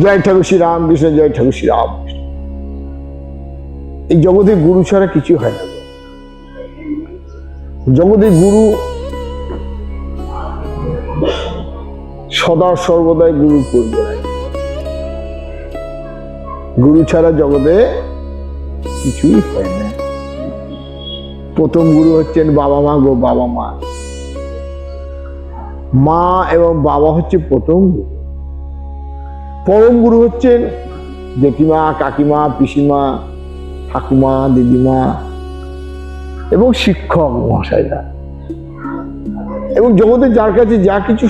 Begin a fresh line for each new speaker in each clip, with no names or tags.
জয় ঠাকুর শ্রী রামকৃষ্ণ, জয় ঠাকুর শ্রী রামকৃষ্ণ। এই জগতে গুরু ছাড়া কিছু হয় না। জগতে গুরু সদা সর্বদাই গুরুর পরিচয়। গুরু ছাড়া জগতে কিছুই হয় না। প্রথম গুরু হচ্ছেন বাবা মা গো, বাবা মা। মা এবং বাবা হচ্ছে প্রথম গুরু। পরম গুরু হচ্ছেন জেঠিমা, কাকিমা, পিসিমা, ঠাকুমা, দিদিমা এবং শিক্ষক মহাশয়রা। এবং জগতে যার কাছে যা কিছু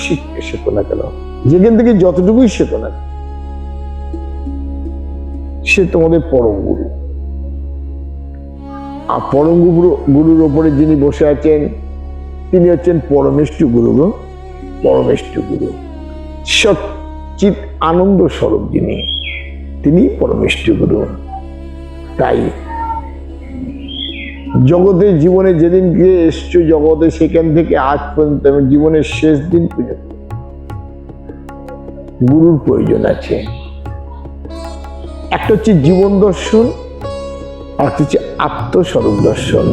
শেখো না কেন, যেখান থেকে যতটুকুই শেখো না, সে তোমাদের পরম গুরু। আর পরম গুরুর ওপরে যিনি বসে আছেন তিনি হচ্ছেন পরমেষ্ঠু গুরু গো, পরমেষ্ঠু গুরু। সচ্চিৎ আনন্দ স্বরূপ যিনি, তিনি পরমেষ্ঠু গুরু। তাই জগতে জীবনে যেদিন গিয়ে এসছো জগতে, সেখান থেকে আজ পর্যন্ত জীবনের শেষ দিন পর্যন্ত গুরুর প্রয়োজন আছে। একটা হচ্ছে জীবন দর্শন, আর একটা হচ্ছে আত্মস্বরূপ দর্শন।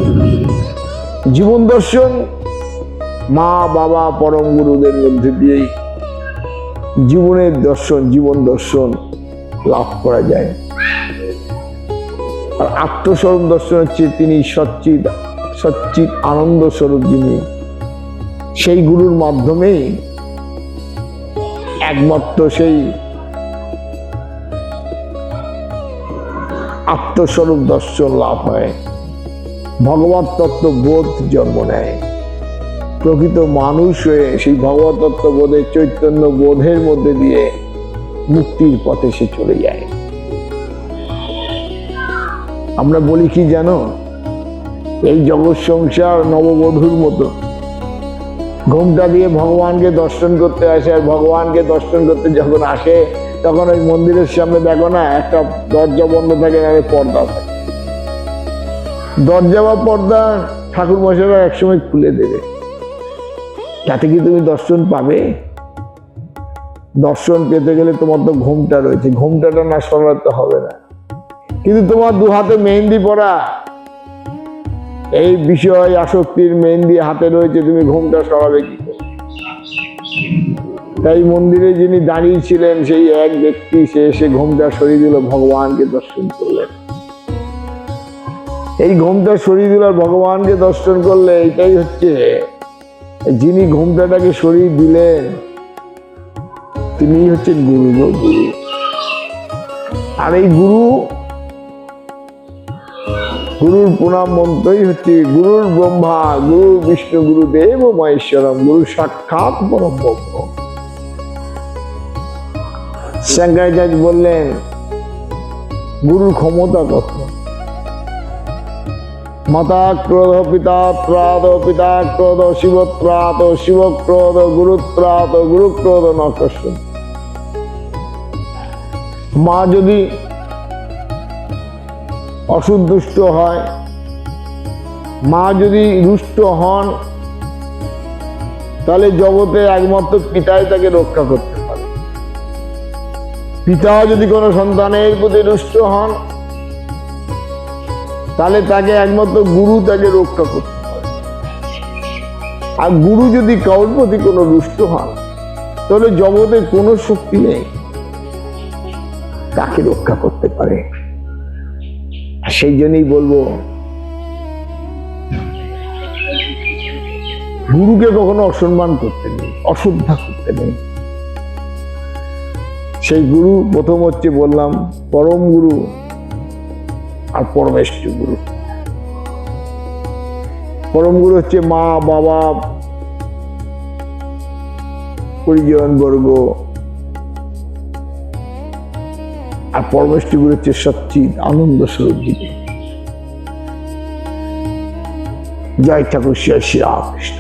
জীবন দর্শন মা বাবা পরম গুরুদের মধ্যে দিয়েই জীবনের দর্শন, জীবন দর্শন লাভ করা যায়। আর আত্মস্বরূপ দর্শন হচ্ছে তিনি সচ্চিৎ আনন্দ স্বরূপ যিনি, সেই গুরুর মাধ্যমেই একমাত্র সেই আত্মস্বরূপ দর্শন লাভ হয়, ভগবত তত্ত্ব বোধ জন্ম নেয়। প্রকৃত মানুষ হয়ে সেই ভগবত তত্ত্ব বোধের চৈতন্য বোধের মধ্যে দিয়ে মুক্তির পথে সে চলে যায়। আমরা বলি কি জানো, এই জগৎ সংসার নববধূর মতো। ঘোমটা দিয়ে ভগবানকে দর্শন করতে আসে, আর ভগবানকে দর্শন করতে যখন আসে তখন ওই মন্দিরের সামনে দেখো না একটা দরজা বন্ধ থাকে, নাহলে পর্দা থাকে। দরজা বা পর্দা ঠাকুর মশাইরা একসময় খুলে দেবে। তাতে কি তুমি দর্শন পাবে? দর্শন পেতে গেলে তোমার তো ঘোমটা রয়েছে, ঘোমটাটা না সরাতে হবে না। কিন্তু তোমার দু হাতে মেহেন্দি পরা, এই বিষয় আসক্তির মেহেন্দি হাতে রয়েছে, তুমি ঘোমটা সরাবে কি করে? তাই মন্দিরে যিনি দাঁড়িয়ে ছিলেন সেই এক ব্যক্তি, সে এসে ঘোমটা সরিয়ে দিল, ভগবানকে দর্শন করলেন। এই ঘোমটা সরিয়ে দিল, ভগবানকে দর্শন করলে এটাই হচ্ছে, যিনি ঘোমটাটাকে সরিয়ে দিলেন তিনি হচ্ছেন গুরু গো, গুরু। আর এই গুরুর প্রণাম মন্ত্রই হচ্ছে গুরুর ব্রহ্মা, গুরু বিষ্ণু, গুরুদেব মহেশ্বরম, গুরু সাক্ষাৎ পরম ব্রহ্ম। শঙ্করাচার্য বললেন গুরুর ক্ষমতা কত। মাতা ক্রোধ, পিতা ত্রাদ, পিতা ক্রোধ, শিব ত্রাত, শিব ক্রোধ, গুরু ত্রাত, গুরু ক্রোধ নকর্ষণ। মা যদি অসন্তুষ্ট হয়, মা যদি রুষ্ট হন, তাহলে জগতে একমাত্র পিতাই তাকে রক্ষা করতে পারে। পিতা যদি কোনো সন্তানের প্রতি রুষ্ট হন, তাহলে তাকে একমাত্র গুরু তাকে রক্ষা করতে পারে। আর গুরু যদি কারোর প্রতি কোনো রুষ্ট হন, তাহলে জগতে কোনো শক্তি নেই তাকে রক্ষা করতে পারে। সেই জন্যই বলবো, গুরুকে কখনো অসম্মান করতে নেই, অশ্রদ্ধা করতে নেই। সেই গুরু প্রথম হচ্ছে বললাম পরম গুরু আর পরমেষ্ঠ গুরু। পরম গুরু হচ্ছে মা বাবা, পরিজন বর্গ, আর পরমেষ্ঠ গুরু হচ্ছে সচ্চিৎ আনন্দ স্বরূপ যিনি। জয় ঠাকুর শ্রী রামকৃষ্ণ।